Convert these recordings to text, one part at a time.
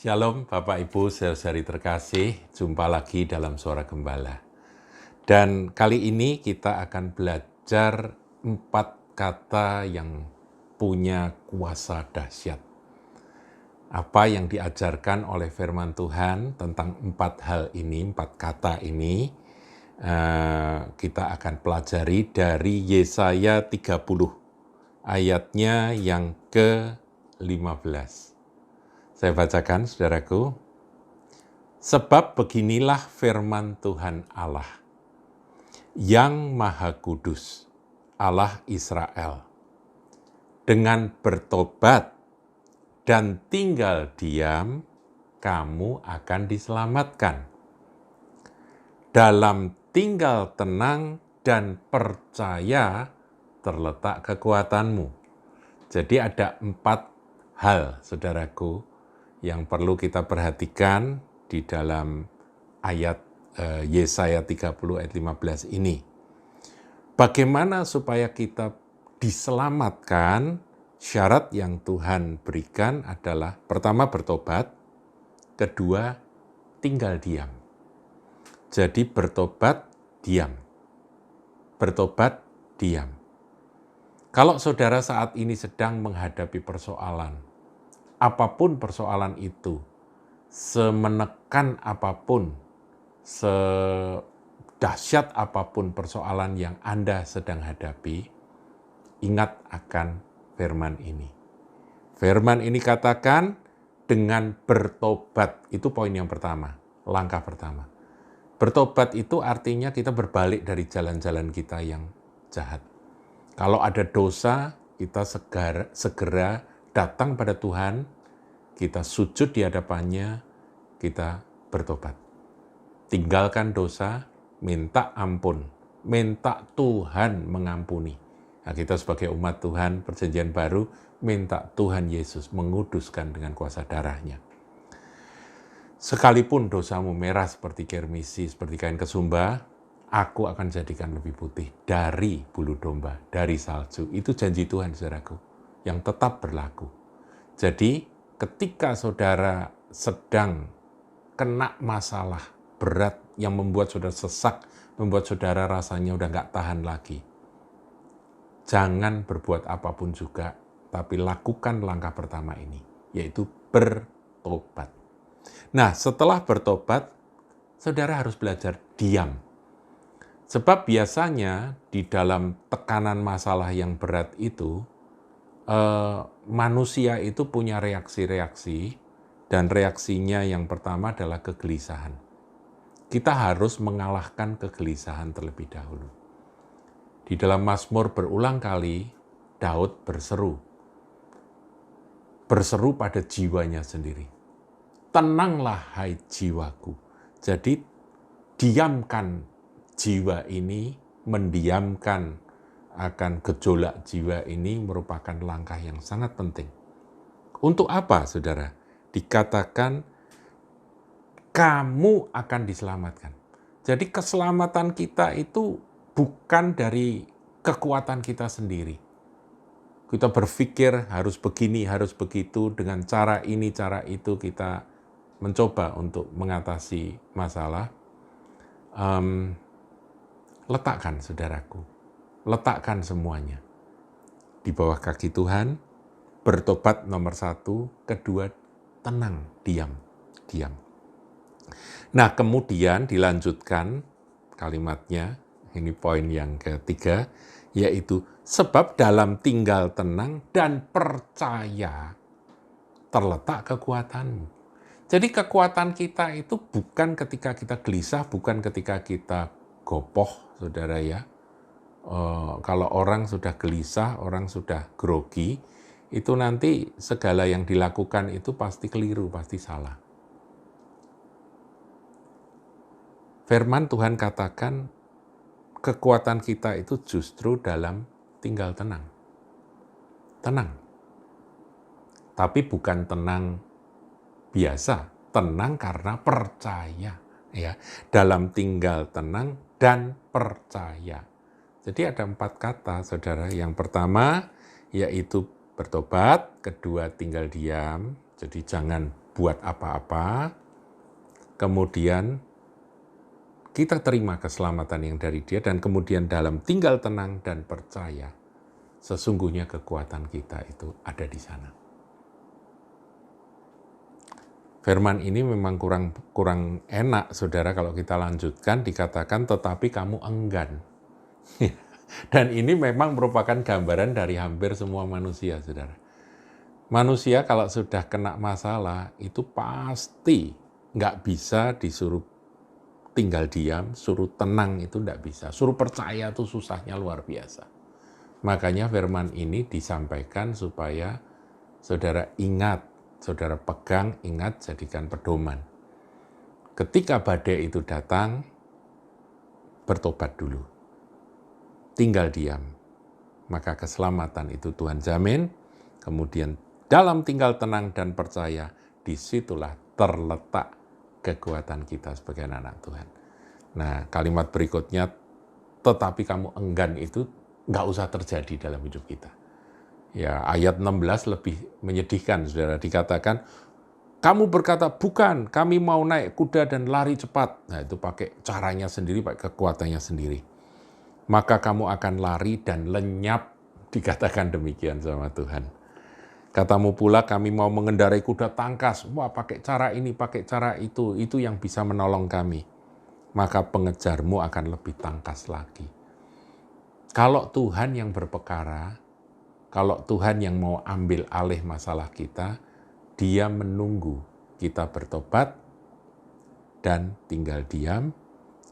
Shalom Bapak Ibu saudari terkasih, jumpa lagi dalam Suara Gembala. Dan kali ini kita akan belajar 4 kata yang punya kuasa dahsyat. Apa yang diajarkan oleh firman Tuhan tentang 4 hal ini, 4 kata ini, kita akan pelajari dari Yesaya 30, ayatnya yang ke-15. Saya bacakan, saudaraku. Sebab beginilah firman Tuhan Allah, yang Maha Kudus, Allah Israel. Dengan bertobat dan tinggal diam, kamu akan diselamatkan. Dalam tinggal tenang dan percaya terletak kekuatanmu. Jadi ada 4 hal, saudaraku, yang perlu kita perhatikan di dalam ayat Yesaya 30 ayat 15 ini. Bagaimana supaya kita diselamatkan? Syarat yang Tuhan berikan adalah pertama bertobat, kedua tinggal diam. Jadi bertobat, diam. Bertobat, diam. Kalau saudara saat ini sedang menghadapi persoalan, apapun persoalan itu, semenekan apapun, sedahsyat apapun persoalan yang Anda sedang hadapi, ingat akan firman ini. Firman ini katakan dengan bertobat, itu poin yang pertama, langkah pertama. Bertobat itu artinya kita berbalik dari jalan-jalan kita yang jahat. Kalau ada dosa, kita segera datang pada Tuhan, kita sujud di hadapannya, kita bertobat. Tinggalkan dosa, minta ampun, minta Tuhan mengampuni. Nah, kita sebagai umat Tuhan, perjanjian baru, minta Tuhan Yesus menguduskan dengan kuasa darahnya. Sekalipun dosamu merah seperti kirmisi, seperti kain kesumba, aku akan jadikan lebih putih dari bulu domba, dari salju. Itu janji Tuhan, saudaraku, yang tetap berlaku. Jadi, ketika saudara sedang kena masalah berat yang membuat saudara sesak, membuat saudara rasanya udah nggak tahan lagi, jangan berbuat apapun juga, tapi lakukan langkah pertama ini, yaitu bertobat. Nah, setelah bertobat, saudara harus belajar diam. Sebab biasanya di dalam tekanan masalah yang berat itu, manusia itu punya reaksi-reaksi, dan reaksinya yang pertama adalah kegelisahan. Kita harus mengalahkan kegelisahan terlebih dahulu. Di dalam Mazmur berulang kali, Daud berseru pada jiwanya sendiri. Tenanglah hai jiwaku. Jadi diamkan jiwa ini, mendiamkan akan gejolak jiwa ini merupakan langkah yang sangat penting. Untuk apa, saudara? Dikatakan kamu akan diselamatkan. Jadi keselamatan kita itu bukan dari kekuatan kita sendiri. Kita berpikir harus begini, harus begitu, dengan cara ini, cara itu kita mencoba untuk mengatasi masalah. Letakkan, saudaraku. Letakkan semuanya di bawah kaki Tuhan. Bertobat nomor 1, kedua tenang, diam. Nah, kemudian dilanjutkan kalimatnya, ini poin yang ketiga, yaitu sebab dalam tinggal tenang dan percaya terletak kekuatanmu. Jadi kekuatan kita itu bukan ketika kita gelisah, bukan ketika kita gopoh, saudara ya. Kalau orang sudah gelisah, orang sudah grogi, itu nanti segala yang dilakukan itu pasti keliru, pasti salah. Firman Tuhan katakan, kekuatan kita itu justru dalam tinggal tenang. Tenang. Tapi bukan tenang biasa, tenang karena percaya. Ya, dalam tinggal tenang dan percaya. Jadi ada 4 kata, saudara. Yang pertama, yaitu bertobat. Kedua, tinggal diam. Jadi jangan berbuat apa-apa, kemudian kita terima keselamatan yang dari Dia, dan kemudian dalam tinggal tenang dan percaya, sesungguhnya kekuatan kita itu ada di sana. Firman ini memang kurang enak, saudara, kalau kita lanjutkan, dikatakan tetapi kamu enggan. Dan ini memang merupakan gambaran dari hampir semua manusia, saudara. Manusia kalau sudah kena masalah, itu pasti nggak bisa disuruh tinggal diam, suruh tenang itu nggak bisa. Suruh percaya itu susahnya luar biasa. Makanya firman ini disampaikan supaya saudara ingat, saudara pegang, ingat, jadikan pedoman. Ketika badai itu datang, bertobat dulu. Tinggal diam. Maka keselamatan itu Tuhan jamin. Kemudian dalam tinggal tenang dan percaya, disitulah terletak kekuatan kita sebagai anak Tuhan. Nah, kalimat berikutnya, tetapi kamu enggan, itu nggak usah terjadi dalam hidup kita. Ya, ayat 16 lebih menyedihkan, saudara. Dikatakan, kamu berkata, bukan, kami mau naik kuda dan lari cepat. Nah, itu pakai caranya sendiri, pakai kekuatannya sendiri. Maka kamu akan lari dan lenyap, dikatakan demikian sama Tuhan. Katamu pula, kami mau mengendarai kuda tangkas. Wah, pakai cara ini, pakai cara itu yang bisa menolong kami. Maka pengejarmu akan lebih tangkas lagi. Kalau Tuhan yang berperkara, kalau Tuhan yang mau ambil alih masalah kita, Dia menunggu kita bertobat dan tinggal diam,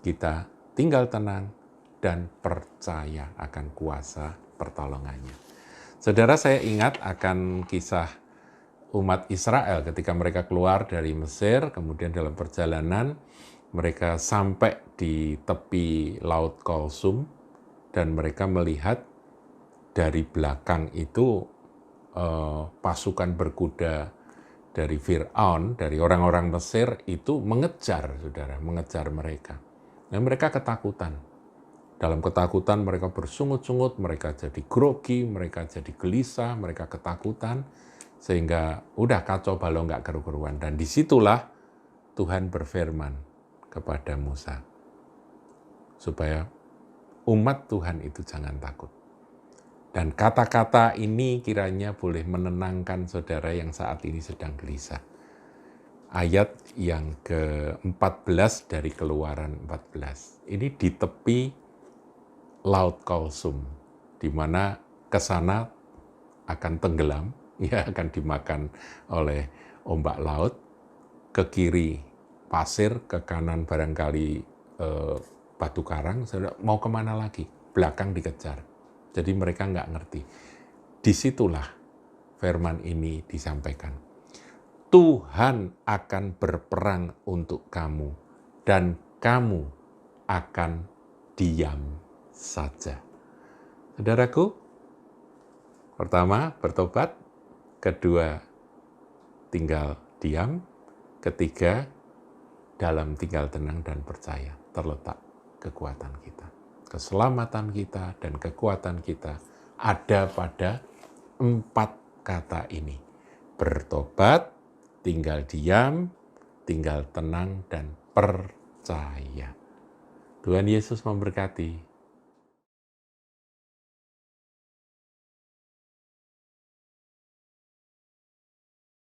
kita tinggal tenang dan percaya akan kuasa pertolongannya. Saudara, saya ingat akan kisah umat Israel ketika mereka keluar dari Mesir, kemudian dalam perjalanan mereka sampai di tepi Laut Kulsum, dan mereka melihat dari belakang itu pasukan berkuda dari Fir'aun, dari orang-orang Mesir itu mengejar, saudara, mengejar mereka. Dan mereka ketakutan. Dalam ketakutan mereka bersungut-sungut, mereka jadi grogi, mereka jadi gelisah, mereka ketakutan, sehingga udah kacau balau nggak keru-keruan. Dan disitulah Tuhan berfirman kepada Musa, supaya umat Tuhan itu jangan takut. Dan kata-kata ini kiranya boleh menenangkan saudara yang saat ini sedang gelisah. Ayat yang ke-14 dari Keluaran 14. Ini di tepi Laut Kulsum, di mana ke sana akan tenggelam, ya akan dimakan oleh ombak laut. Ke kiri pasir, ke kanan barangkali batu karang. Mau kemana lagi? Belakang dikejar. Jadi mereka nggak ngerti. Disitulah firman ini disampaikan. Tuhan akan berperang untuk kamu, dan kamu akan diam saja. Saudaraku, pertama bertobat, kedua tinggal diam, ketiga dalam tinggal tenang dan percaya terletak kekuatan kita. Keselamatan kita dan kekuatan kita ada pada 4 kata ini. Bertobat, tinggal diam, tinggal tenang, dan percaya. Tuhan Yesus memberkati.